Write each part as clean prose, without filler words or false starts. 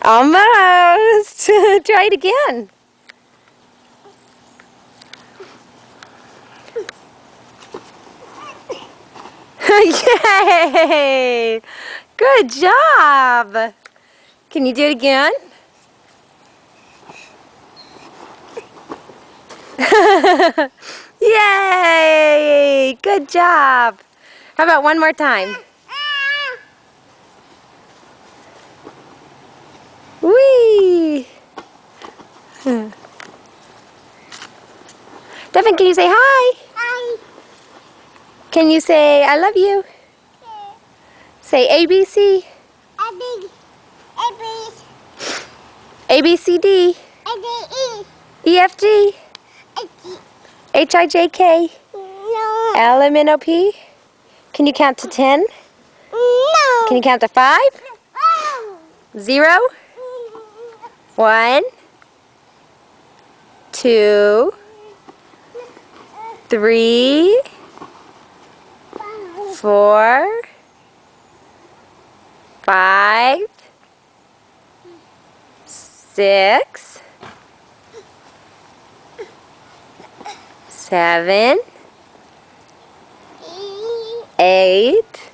Almost. Try it again. Yay! Good job. Can you do it again? Yay! Good job. How about one more time? Whee! Devin, can you say hi? Hi. Can you say I love you? Say ABC. ABCD. EFG. HIJK. No. LMNOP. Can you count to 10? No. Can you count to 5? 0? 1, 2, 3, 4, 5, 6, 7, 8,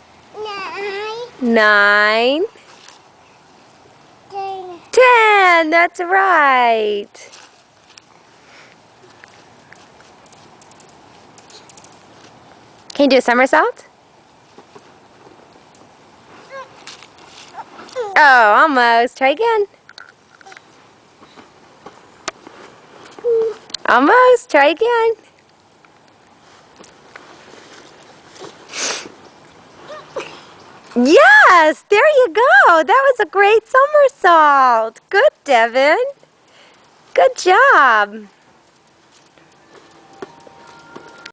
9, 10. That's right. Can you do a somersault? Oh, almost. Try again. Almost. Try again. Yes, there you go. That was a great somersault. Good, Devin. Good job.